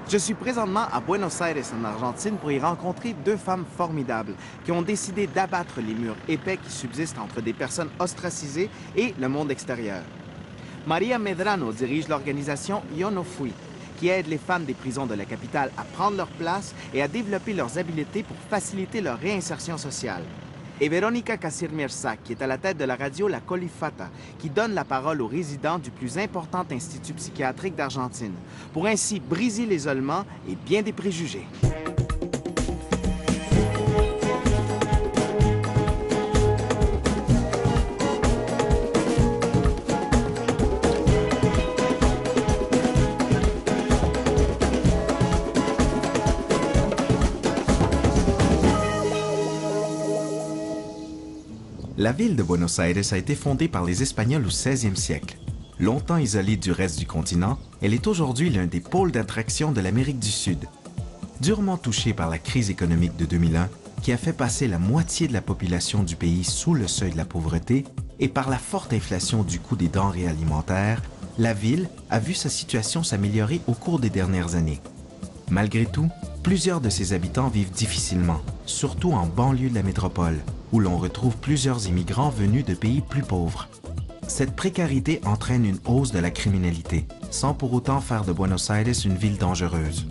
Je suis présentement à Buenos Aires, en Argentine, pour y rencontrer deux femmes formidables qui ont décidé d'abattre les murs épais qui subsistent entre des personnes ostracisées et le monde extérieur. Maria Medrano dirige l'organisation Yo No Fui, qui aide les femmes des prisons de la capitale à prendre leur place et à développer leurs habiletés pour faciliter leur réinsertion sociale. Et Verónica Casirmirza, qui est à la tête de la radio La Colifata, qui donne la parole aux résidents du plus important institut psychiatrique d'Argentine, pour ainsi briser l'isolement et bien des préjugés. La ville de Buenos Aires a été fondée par les Espagnols au XVIe siècle. Longtemps isolée du reste du continent, elle est aujourd'hui l'un des pôles d'attraction de l'Amérique du Sud. Durement touchée par la crise économique de 2001, qui a fait passer la moitié de la population du pays sous le seuil de la pauvreté, et par la forte inflation du coût des denrées alimentaires, la ville a vu sa situation s'améliorer au cours des dernières années. Malgré tout, plusieurs de ses habitants vivent difficilement, surtout en banlieue de la métropole, où l'on retrouve plusieurs immigrants venus de pays plus pauvres. Cette précarité entraîne une hausse de la criminalité, sans pour autant faire de Buenos Aires une ville dangereuse.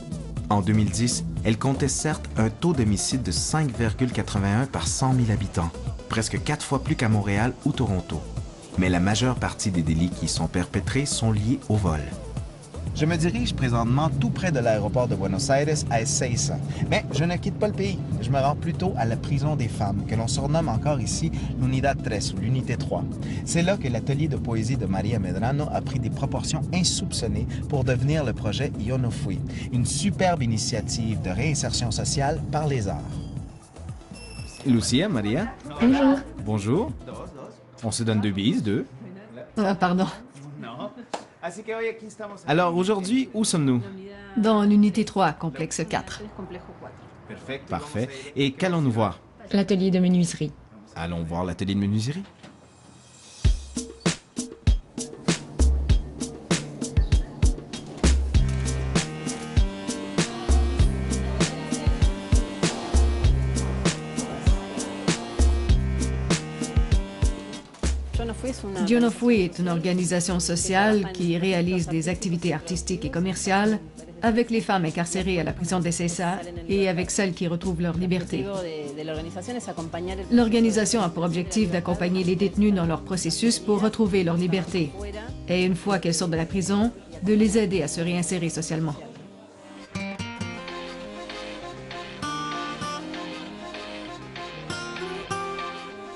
En 2010, elle comptait certes un taux d'homicide de 5,81 par 100 000 habitants, presque 4 fois plus qu'à Montréal ou Toronto. Mais la majeure partie des délits qui y sont perpétrés sont liés au vol. Je me dirige présentement tout près de l'aéroport de Buenos Aires à Ezeiza. Mais je ne quitte pas le pays. Je me rends plutôt à la prison des femmes, que l'on surnomme encore ici l'Unidad 3 ou l'Unité 3. C'est là que l'atelier de poésie de Maria Medrano a pris des proportions insoupçonnées pour devenir le projet Yo No Fui, une superbe initiative de réinsertion sociale par les arts. Lucia, Maria. Bonjour. Bonjour. On se donne 2 bises, 2. Pardon. Alors aujourd'hui, où sommes-nous? Dans l'unité 3, complexe 4. Parfait. Et qu'allons-nous voir? L'atelier de menuiserie. Allons voir l'atelier de menuiserie. Yo No Fui est une organisation sociale qui réalise des activités artistiques et commerciales avec les femmes incarcérées à la prison d'Ezeiza et avec celles qui retrouvent leur liberté. L'organisation a pour objectif d'accompagner les détenus dans leur processus pour retrouver leur liberté et, une fois qu'elles sortent de la prison, de les aider à se réinsérer socialement.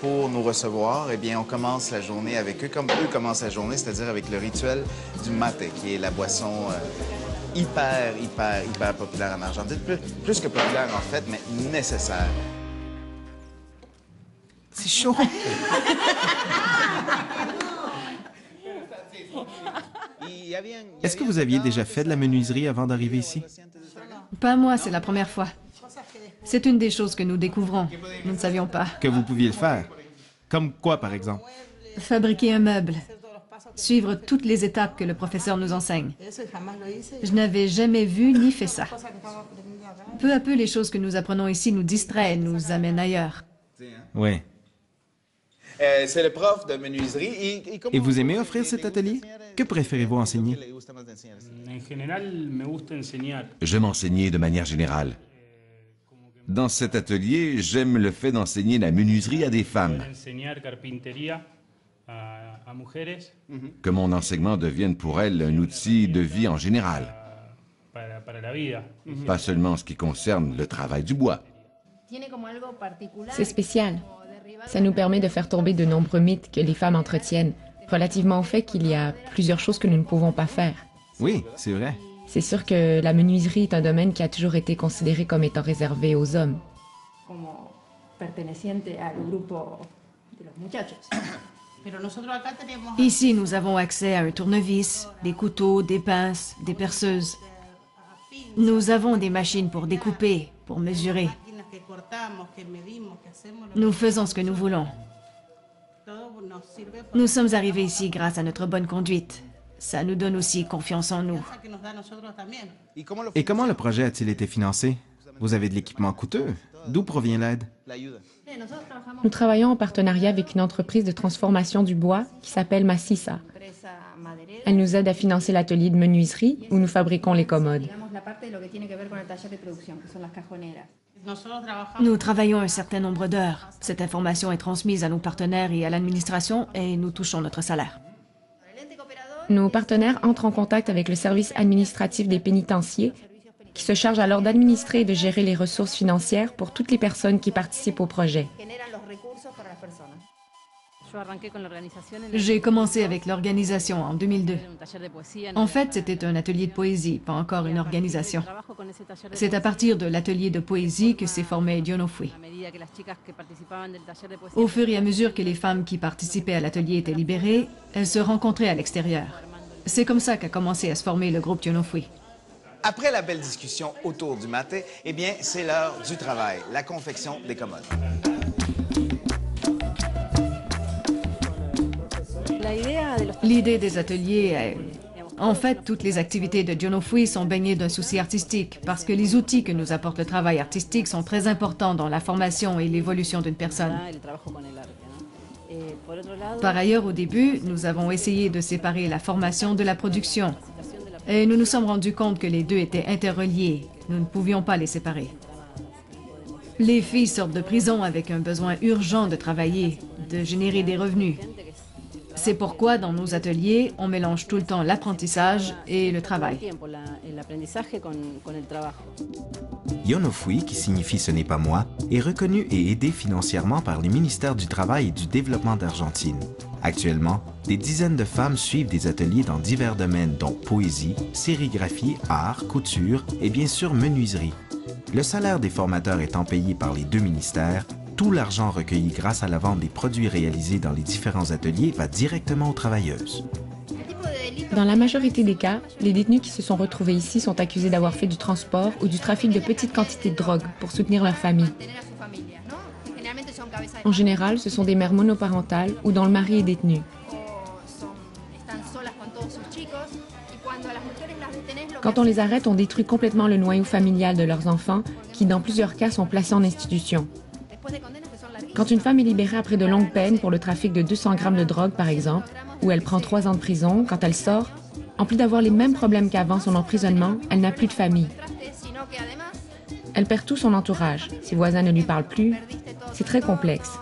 Pour nous recevoir, eh bien, on commence la journée avec eux, comme eux commencent la journée, c'est-à-dire avec le rituel du mate, qui est la boisson hyper populaire en Argentine. Plus que populaire, en fait, mais nécessaire. C'est chaud! Est-ce que vous aviez déjà fait de la menuiserie avant d'arriver ici? Pas moi, c'est la première fois. C'est une des choses que nous découvrons. Nous ne savions pas. Que vous pouviez le faire? Comme quoi, par exemple? Fabriquer un meuble. Suivre toutes les étapes que le professeur nous enseigne. Je n'avais jamais vu ni fait ça. Peu à peu, les choses que nous apprenons ici nous distraient, nous amènent ailleurs. Oui. C'est le prof de menuiserie. Et vous aimez offrir cet atelier? Que préférez-vous enseigner? J'aime enseigner de manière générale. Dans cet atelier, j'aime le fait d'enseigner la menuiserie à des femmes. Que mon enseignement devienne pour elles un outil de vie en général. Pas seulement en ce qui concerne le travail du bois. C'est spécial. Ça nous permet de faire tomber de nombreux mythes que les femmes entretiennent, relativement au fait qu'il y a plusieurs choses que nous ne pouvons pas faire. Oui, c'est vrai. C'est sûr que la menuiserie est un domaine qui a toujours été considéré comme étant réservé aux hommes. Ici, nous avons accès à un tournevis, des couteaux, des pinces, des perceuses. Nous avons des machines pour découper, pour mesurer. Nous faisons ce que nous voulons. Nous sommes arrivés ici grâce à notre bonne conduite. Ça nous donne aussi confiance en nous. Et comment le projet a-t-il été financé? Vous avez de l'équipement coûteux. D'où provient l'aide? Nous travaillons en partenariat avec une entreprise de transformation du bois qui s'appelle Maciza. Elle nous aide à financer l'atelier de menuiserie où nous fabriquons les commodes. Nous travaillons un certain nombre d'heures. Cette information est transmise à nos partenaires et à l'administration et nous touchons notre salaire. Nos partenaires entrent en contact avec le service administratif des pénitenciers qui se charge alors d'administrer et de gérer les ressources financières pour toutes les personnes qui participent au projet. J'ai commencé avec l'organisation en 2002. En fait, c'était un atelier de poésie, pas encore une organisation. C'est à partir de l'atelier de poésie que s'est formé Yo No Fui. Au fur et à mesure que les femmes qui participaient à l'atelier étaient libérées, elles se rencontraient à l'extérieur. C'est comme ça qu'a commencé à se former le groupe Yo No Fui. Après la belle discussion autour du maté, eh bien, c'est l'heure du travail, la confection des commodes. L'idée des ateliers est... En fait, toutes les activités de Yo No Fui sont baignées d'un souci artistique parce que les outils que nous apporte le travail artistique sont très importants dans la formation et l'évolution d'une personne. Par ailleurs, au début, nous avons essayé de séparer la formation de la production. Et nous nous sommes rendus compte que les deux étaient interreliés. Nous ne pouvions pas les séparer. Les filles sortent de prison avec un besoin urgent de travailler, de générer des revenus. C'est pourquoi, dans nos ateliers, on mélange tout le temps l'apprentissage et le travail. Yo No Fui, qui signifie « ce n'est pas moi », est reconnu et aidé financièrement par les ministères du Travail et du Développement d'Argentine. Actuellement, des dizaines de femmes suivent des ateliers dans divers domaines dont poésie, sérigraphie, art, couture et bien sûr menuiserie. Le salaire des formateurs étant payé par les deux ministères, tout l'argent recueilli grâce à la vente des produits réalisés dans les différents ateliers va directement aux travailleuses. Dans la majorité des cas, les détenus qui se sont retrouvés ici sont accusés d'avoir fait du transport ou du trafic de petites quantités de drogue pour soutenir leur famille. En général, ce sont des mères monoparentales ou dont le mari est détenu. Quand on les arrête, on détruit complètement le noyau familial de leurs enfants, qui dans plusieurs cas sont placés en institution. Quand une femme est libérée après de longues peines pour le trafic de 200 grammes de drogue, par exemple, où elle prend 3 ans de prison, quand elle sort, en plus d'avoir les mêmes problèmes qu'avant son emprisonnement, elle n'a plus de famille. Elle perd tout son entourage. Ses voisins ne lui parlent plus. C'est très complexe.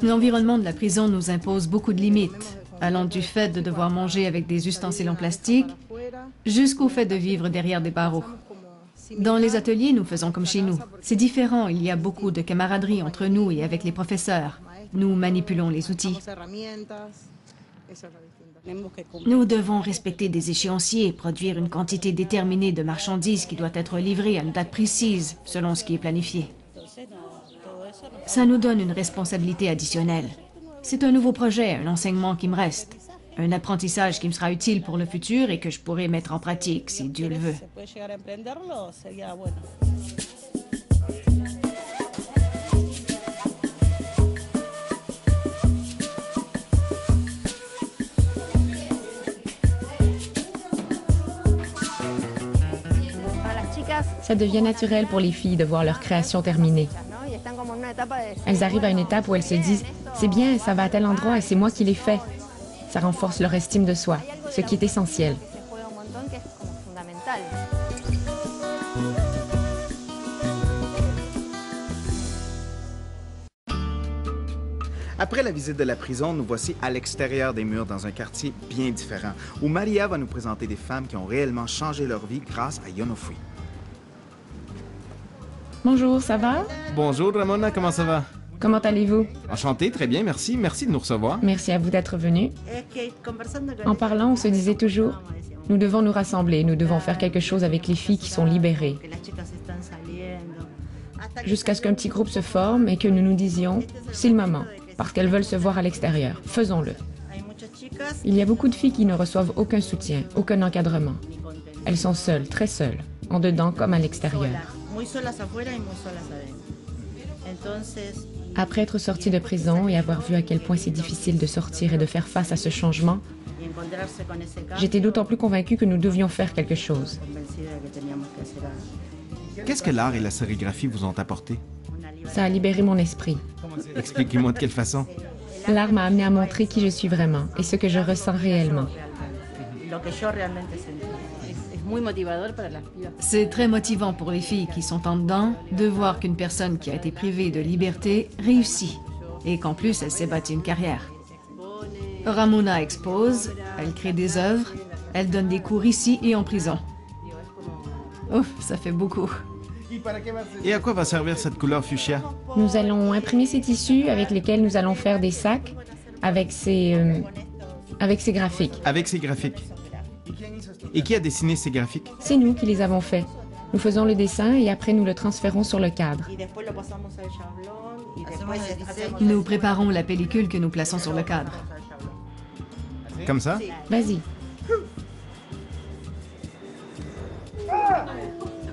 L'environnement de la prison nous impose beaucoup de limites, allant du fait de devoir manger avec des ustensiles en plastique jusqu'au fait de vivre derrière des barreaux. Dans les ateliers, nous faisons comme chez nous. C'est différent, il y a beaucoup de camaraderie entre nous et avec les professeurs. Nous manipulons les outils. Nous devons respecter des échéanciers, produire une quantité déterminée de marchandises qui doit être livrée à une date précise, selon ce qui est planifié. Ça nous donne une responsabilité additionnelle. C'est un nouveau projet, un enseignement qui me reste. Un apprentissage qui me sera utile pour le futur et que je pourrai mettre en pratique, si Dieu le veut. Ça devient naturel pour les filles de voir leur création terminée. Elles arrivent à une étape où elles se disent « c'est bien, ça va à tel endroit et c'est moi qui l'ai fait ». Ça renforce leur estime de soi, ce qui est essentiel. Après la visite de la prison, nous voici à l'extérieur des murs dans un quartier bien différent, où Maria va nous présenter des femmes qui ont réellement changé leur vie grâce à Yo No Fui. Bonjour, ça va? Bonjour Ramona, comment ça va? Comment allez-vous? Enchanté, très bien, merci. Merci de nous recevoir. Merci à vous d'être venu. En parlant, on se disait toujours, nous devons nous rassembler, nous devons faire quelque chose avec les filles qui sont libérées. Jusqu'à ce qu'un petit groupe se forme et que nous nous disions, c'est le moment, parce qu'elles veulent se voir à l'extérieur, faisons-le. Il y a beaucoup de filles qui ne reçoivent aucun soutien, aucun encadrement. Elles sont seules, très seules, en dedans comme à l'extérieur. Après être sortie de prison et avoir vu à quel point c'est difficile de sortir et de faire face à ce changement, j'étais d'autant plus convaincue que nous devions faire quelque chose. Qu'est-ce que l'art et la sérigraphie vous ont apporté? Ça a libéré mon esprit. Expliquez-moi de quelle façon. L'art m'a amené à montrer qui je suis vraiment et ce que je ressens réellement. C'est très motivant pour les filles qui sont en dedans de voir qu'une personne qui a été privée de liberté réussit et qu'en plus elle s'est bâtie une carrière. Ramona expose, elle crée des œuvres, elle donne des cours ici et en prison. Ouf, ça fait beaucoup. Et à quoi va servir cette couleur fuchsia? Nous allons imprimer ces tissus avec lesquels nous allons faire des sacs avec ces graphiques. Avec ces graphiques. Et qui a dessiné ces graphiques? C'est nous qui les avons faits. Nous faisons le dessin et après nous le transférons sur le cadre. Nous préparons la pellicule que nous plaçons sur le cadre. Comme ça? Vas-y.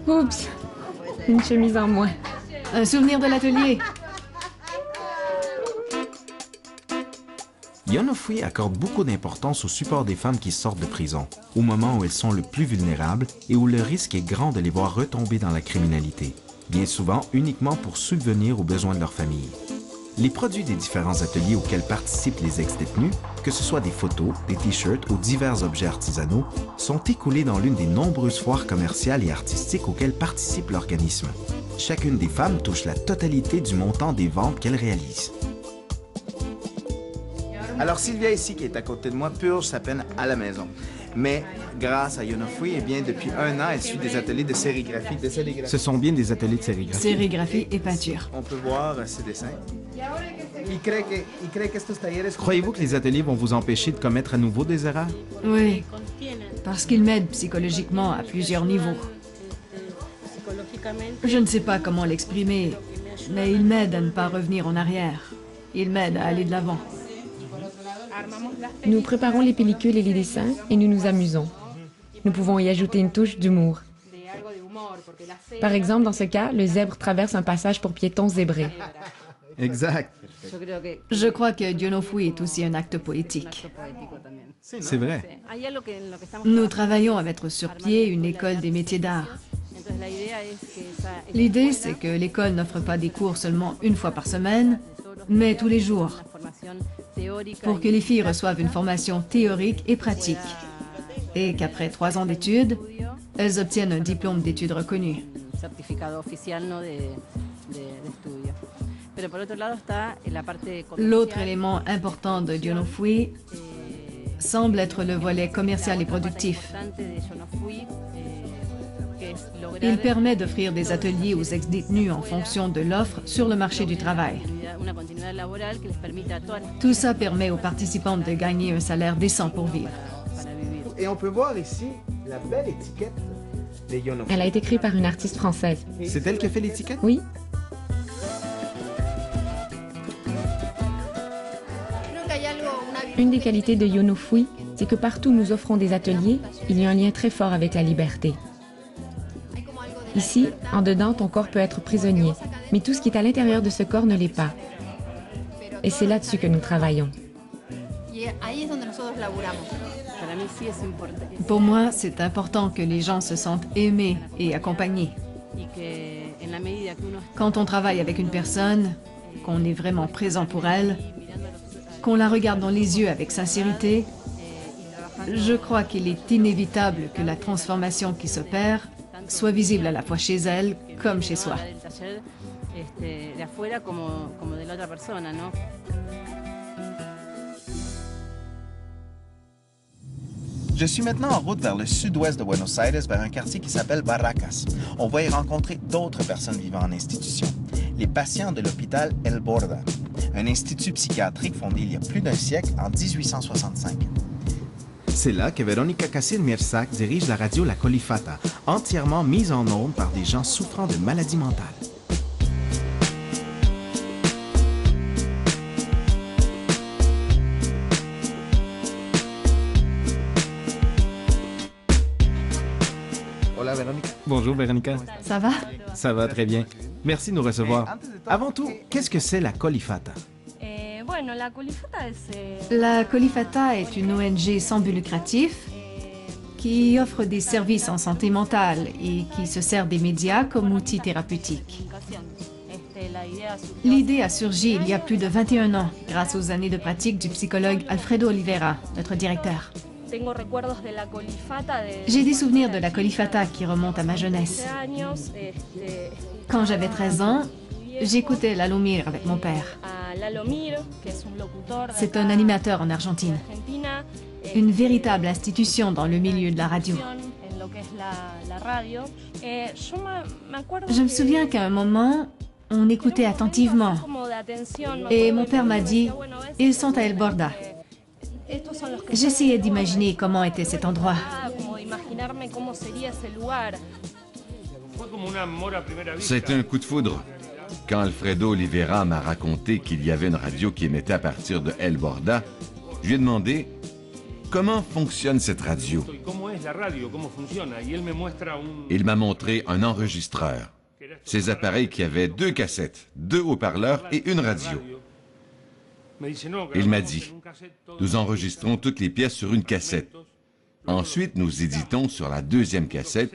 Oups! Une chemise en moins. Un souvenir de l'atelier. Yonofui accorde beaucoup d'importance au support des femmes qui sortent de prison, au moment où elles sont le plus vulnérables et où le risque est grand de les voir retomber dans la criminalité, bien souvent uniquement pour subvenir aux besoins de leur famille. Les produits des différents ateliers auxquels participent les ex-détenus, que ce soit des photos, des t-shirts ou divers objets artisanaux, sont écoulés dans l'une des nombreuses foires commerciales et artistiques auxquelles participe l'organisme. Chacune des femmes touche la totalité du montant des ventes qu'elle réalise. Alors Sylvia ici, qui est à côté de moi, purge sa peine à la maison. Mais grâce à Yonofui, eh bien, depuis 1 an, elle suit des ateliers de sérigraphie. Ce sont bien des ateliers de sérigraphie. Sérigraphie et peinture. On peut voir ses dessins. Croyez-vous que les ateliers vont vous empêcher de commettre à nouveau des erreurs? Oui, parce qu'ils m'aident psychologiquement à plusieurs niveaux. Je ne sais pas comment l'exprimer, mais ils m'aident à ne pas revenir en arrière. Ils m'aident à aller de l'avant. Nous préparons les pellicules et les dessins et nous nous amusons. Nous pouvons y ajouter une touche d'humour. Par exemple, dans ce cas, le zèbre traverse un passage pour piétons zébrés. Exact. Je crois que Yonofui est aussi un acte poétique. C'est vrai. Nous travaillons à mettre sur pied une école des métiers d'art. L'idée, c'est que l'école n'offre pas des cours seulement une fois par semaine, mais tous les jours, pour que les filles reçoivent une formation théorique et pratique, et qu'après 3 ans d'études, elles obtiennent un diplôme d'études reconnu. L'autre élément important de Yonofui semble être le volet commercial et productif. Il permet d'offrir des ateliers aux ex-détenus en fonction de l'offre sur le marché du travail. Tout ça permet aux participantes de gagner un salaire décent pour vivre. Et on peut voir ici la belle étiquette de Yonofui. Elle a été créée par une artiste française. C'est elle qui a fait l'étiquette? Oui. Une des qualités de Yonofui, c'est que partout où nous offrons des ateliers, il y a un lien très fort avec la liberté. Ici, en dedans, ton corps peut être prisonnier, mais tout ce qui est à l'intérieur de ce corps ne l'est pas. Et c'est là-dessus que nous travaillons. Pour moi, c'est important que les gens se sentent aimés et accompagnés. Quand on travaille avec une personne, qu'on est vraiment présent pour elle, qu'on la regarde dans les yeux avec sincérité, je crois qu'il est inévitable que la transformation qui s'opère soit visible à la fois chez elle comme chez soi. Je suis maintenant en route vers le sud-ouest de Buenos Aires, vers un quartier qui s'appelle Barracas. On va y rencontrer d'autres personnes vivant en institution, les patients de l'hôpital El Borda, un institut psychiatrique fondé il y a plus d'un siècle, en 1865. C'est là que Verónica Casil-Mirsac dirige la radio La Colifata, entièrement mise en ondes par des gens souffrant de maladies mentales. Hola, Verónica. Bonjour, Véronica. Ça va? Ça va très bien. Merci de nous recevoir. Avant tout, qu'est-ce que c'est la Colifata? La Colifata est une ONG sans but lucratif qui offre des services en santé mentale et qui se sert des médias comme outil thérapeutique. L'idée a surgi il y a plus de 21 ans grâce aux années de pratique du psychologue Alfredo Oliveira, notre directeur. J'ai des souvenirs de la Colifata qui remontent à ma jeunesse. Quand j'avais 13 ans, j'écoutais Lalomir avec mon père. C'est un animateur en Argentine. Une véritable institution dans le milieu de la radio. Je me souviens qu'à un moment, on écoutait attentivement. Et mon père m'a dit, « Ils sont à El Borda ». J'essayais d'imaginer comment était cet endroit. C'est un coup de foudre. Quand Alfredo Oliveira m'a raconté qu'il y avait une radio qui émettait à partir de El Borda, je lui ai demandé comment fonctionne cette radio. Il m'a montré un enregistreur. Ces appareils qui avaient 2 cassettes, 2 haut-parleurs et une radio. Il m'a dit, nous enregistrons toutes les pièces sur une cassette. Ensuite, nous éditons sur la 2e cassette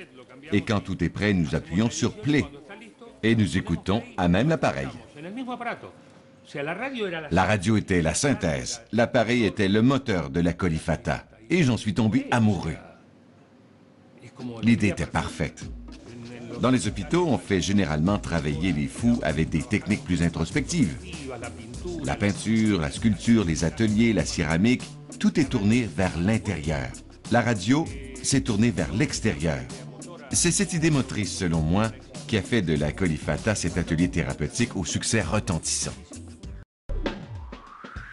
et quand tout est prêt, nous appuyons sur play et nous écoutons à même l'appareil. La radio était la synthèse, l'appareil était le moteur de la Colifata et j'en suis tombé amoureux. L'idée était parfaite. Dans les hôpitaux, on fait généralement travailler les fous avec des techniques plus introspectives. La peinture, la sculpture, les ateliers, la céramique, tout est tourné vers l'intérieur. La radio, c'est tourné vers l'extérieur. C'est cette idée motrice, selon moi, qui a fait de la Colifata cet atelier thérapeutique au succès retentissant.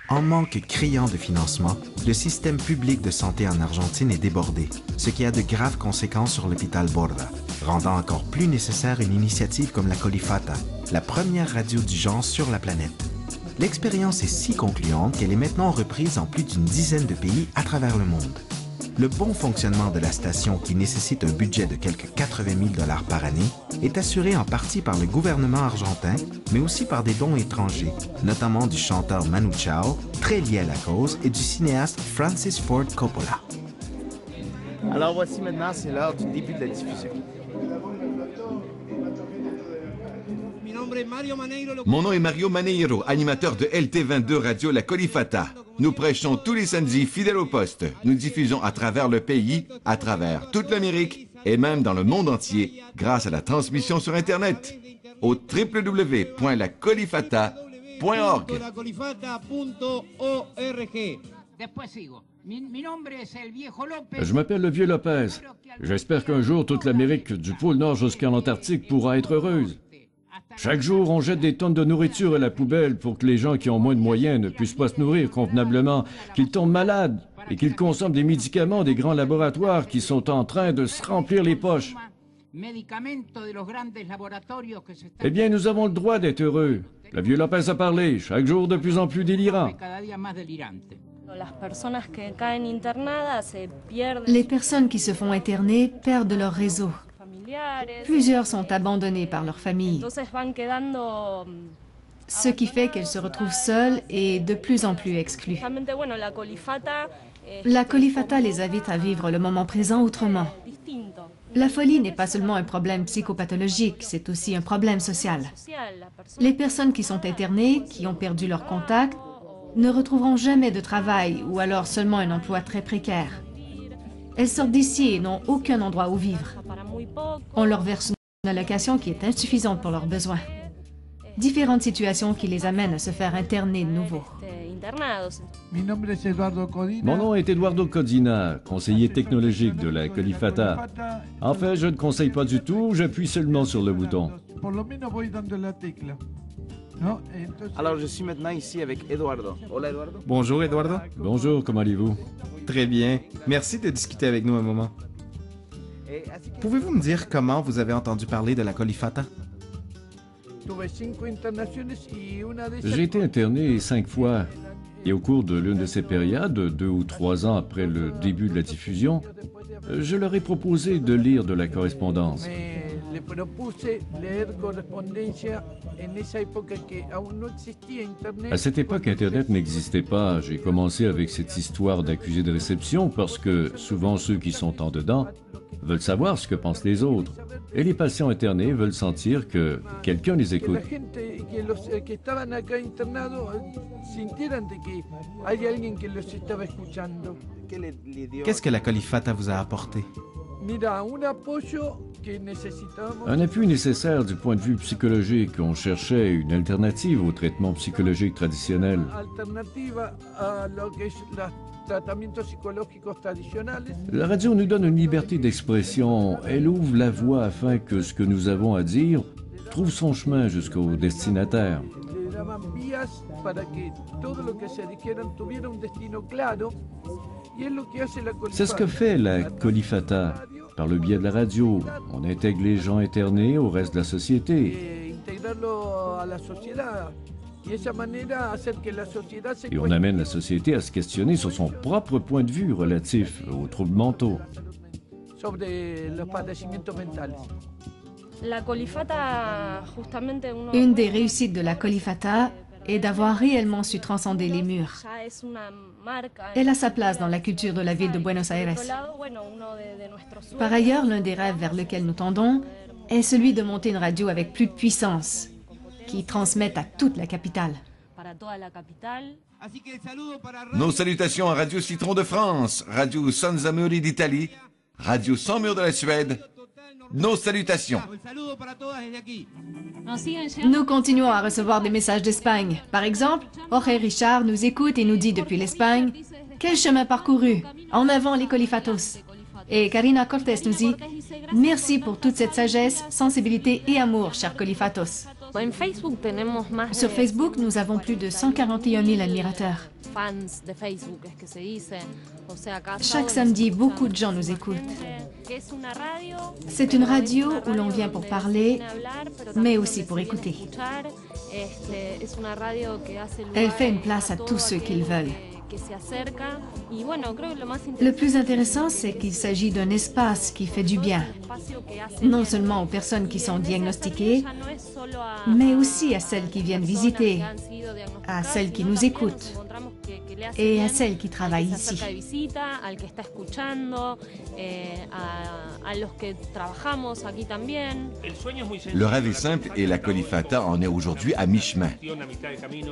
En manque criant de financement, le système public de santé en Argentine est débordé, ce qui a de graves conséquences sur l'hôpital Borda, rendant encore plus nécessaire une initiative comme la Colifata, la première radio du genre sur la planète. L'expérience est si concluante qu'elle est maintenant reprise en plus d'une dizaine de pays à travers le monde. Le bon fonctionnement de la station, qui nécessite un budget de quelques 80 000 $ par année, est assuré en partie par le gouvernement argentin, mais aussi par des dons étrangers, notamment du chanteur Manu Chao, très lié à la cause, et du cinéaste Francis Ford Coppola. Alors voici maintenant, c'est l'heure du début de la diffusion. Mon nom est Mario Maneiro, animateur de LT22 Radio La Colifata. Nous prêchons tous les samedis fidèles au poste. Nous diffusons à travers le pays, à travers toute l'Amérique et même dans le monde entier grâce à la transmission sur Internet au www.lacolifata.org. Je m'appelle le Vieux Lopez. J'espère qu'un jour toute l'Amérique du pôle Nord jusqu'à l'Antarctique pourra être heureuse. Chaque jour, on jette des tonnes de nourriture à la poubelle pour que les gens qui ont moins de moyens ne puissent pas se nourrir convenablement, qu'ils tombent malades et qu'ils consomment des médicaments des grands laboratoires qui sont en train de se remplir les poches. Eh bien, nous avons le droit d'être heureux. Le Vieux Lopez a parlé, chaque jour de plus en plus délirant. Les personnes qui se font interner perdent leur réseau. Plusieurs sont abandonnés par leur famille, ce qui fait qu'elles se retrouvent seules et de plus en plus exclues. La Colifata les invite à vivre le moment présent autrement. La folie n'est pas seulement un problème psychopathologique, c'est aussi un problème social. Les personnes qui sont internées, qui ont perdu leur contact, ne retrouveront jamais de travail ou alors seulement un emploi très précaire. Elles sortent d'ici et n'ont aucun endroit où vivre. On leur verse une allocation qui est insuffisante pour leurs besoins. Différentes situations qui les amènent à se faire interner de nouveau. Mon nom est Eduardo Codina, conseiller technologique de la Colifata. En fait, je ne conseille pas du tout, j'appuie seulement sur le bouton. Alors je suis maintenant ici avec Eduardo. Hola Eduardo. Bonjour, Eduardo. Bonjour, comment allez-vous? Très bien. Merci de discuter avec nous un moment. Pouvez-vous me dire comment vous avez entendu parler de la Colifata? J'ai été interné 5 fois. Et au cours de l'une de ces périodes, 2 ou 3 ans après le début de la diffusion, je leur ai proposé de lire de la correspondance. À cette époque, Internet n'existait pas. J'ai commencé avec cette histoire d'accusé de réception parce que souvent ceux qui sont en dedans veulent savoir ce que pensent les autres. Et les patients internés veulent sentir que quelqu'un les écoute. Qu'est-ce que la Colifata vous a apporté? Un appui nécessaire du point de vue psychologique. On cherchait une alternative au traitement psychologique traditionnel. La radio nous donne une liberté d'expression. Elle ouvre la voie afin que ce que nous avons à dire trouve son chemin jusqu'au destinataire. C'est ce que fait la Colifata. Par le biais de la radio, on intègre les gens internés au reste de la société. Et on amène la société à se questionner sur son propre point de vue relatif aux troubles mentaux. Une des réussites de la Colifata est d'avoir réellement su transcender les murs. Elle a sa place dans la culture de la ville de Buenos Aires. Par ailleurs, l'un des rêves vers lequel nous tendons est celui de monter une radio avec plus de puissance, qui transmette à toute la capitale. Nos salutations à Radio Citron de France, Radio Senza Muri d'Italie, Radio Sans Mur de la Suède. Nos salutations. Nous continuons à recevoir des messages d'Espagne. Par exemple, Jorge Richard nous écoute et nous dit depuis l'Espagne « Quel chemin parcouru! En avant les Colifatos !» Et Karina Cortés nous dit « Merci pour toute cette sagesse, sensibilité et amour, chers Colifatos. » Sur Facebook, nous avons plus de 141 000 admirateurs. Chaque samedi, beaucoup de gens nous écoutent. C'est une radio où l'on vient pour parler, mais aussi pour écouter. Elle fait une place à tous ceux qui le veulent. Le plus intéressant, c'est qu'il s'agit d'un espace qui fait du bien, non seulement aux personnes qui sont diagnostiquées, mais aussi à celles qui viennent visiter, à celles qui nous écoutent et à celles qui travaillent ici. Le rêve est simple et la Colifata en est aujourd'hui à mi-chemin.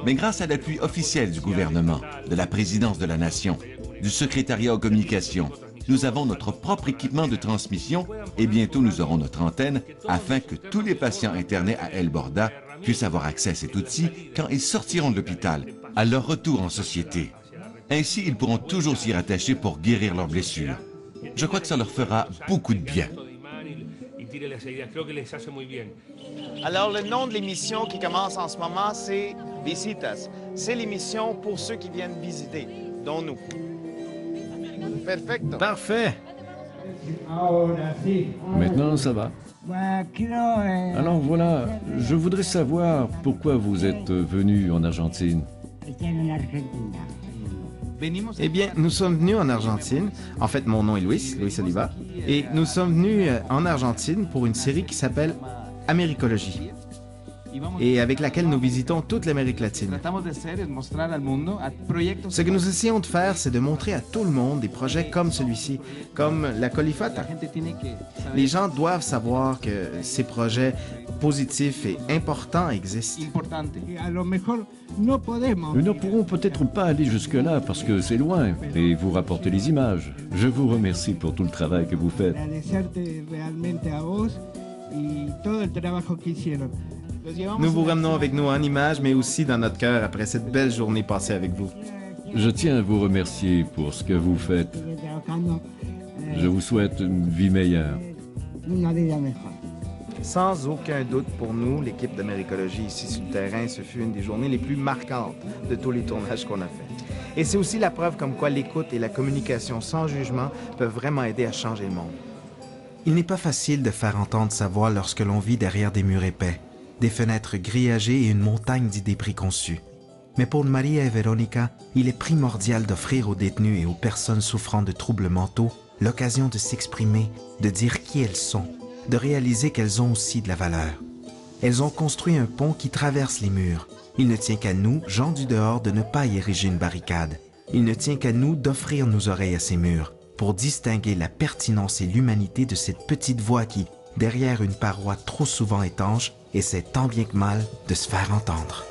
Mais grâce à l'appui officiel du gouvernement, de la présidence de la Nation, du secrétariat aux communications, nous avons notre propre équipement de transmission et bientôt nous aurons notre antenne afin que tous les patients internés à El Borda puissent avoir accès à cet outil quand ils sortiront de l'hôpital, à leur retour en société. Ainsi, ils pourront toujours s'y rattacher pour guérir leurs blessures. Je crois que ça leur fera beaucoup de bien. Alors, le nom de l'émission qui commence en ce moment, c'est Visitas. C'est l'émission pour ceux qui viennent visiter, dont nous. Perfecto. Parfait! Maintenant, ça va. Alors voilà, je voudrais savoir pourquoi vous êtes venu en Argentine. Eh bien, nous sommes venus en Argentine. En fait, mon nom est Luis Oliva. Et nous sommes venus en Argentine pour une série qui s'appelle Américologie, et avec laquelle nous visitons toute l'Amérique latine. Ce que nous essayons de faire, c'est de montrer à tout le monde des projets comme celui-ci, comme la Colifata. Les gens doivent savoir que ces projets positifs et importants existent. Nous ne pourrons peut-être pas aller jusque-là parce que c'est loin et vous rapportez les images. Je vous remercie pour tout le travail que vous faites. Nous vous ramenons avec nous en images, mais aussi dans notre cœur après cette belle journée passée avec vous. Je tiens à vous remercier pour ce que vous faites. Je vous souhaite une vie meilleure. Sans aucun doute pour nous, l'équipe d'Américologie ici sur le terrain, ce fut une des journées les plus marquantes de tous les tournages qu'on a fait. Et c'est aussi la preuve comme quoi l'écoute et la communication sans jugement peuvent vraiment aider à changer le monde. Il n'est pas facile de faire entendre sa voix lorsque l'on vit derrière des murs épais, des fenêtres grillagées et une montagne d'idées préconçues. Mais pour Maria et Veronica, il est primordial d'offrir aux détenus et aux personnes souffrant de troubles mentaux l'occasion de s'exprimer, de dire qui elles sont, de réaliser qu'elles ont aussi de la valeur. Elles ont construit un pont qui traverse les murs. Il ne tient qu'à nous, gens du dehors, de ne pas y ériger une barricade. Il ne tient qu'à nous d'offrir nos oreilles à ces murs pour distinguer la pertinence et l'humanité de cette petite voix qui, derrière une paroi trop souvent étanche, essaie tant bien que mal de se faire entendre.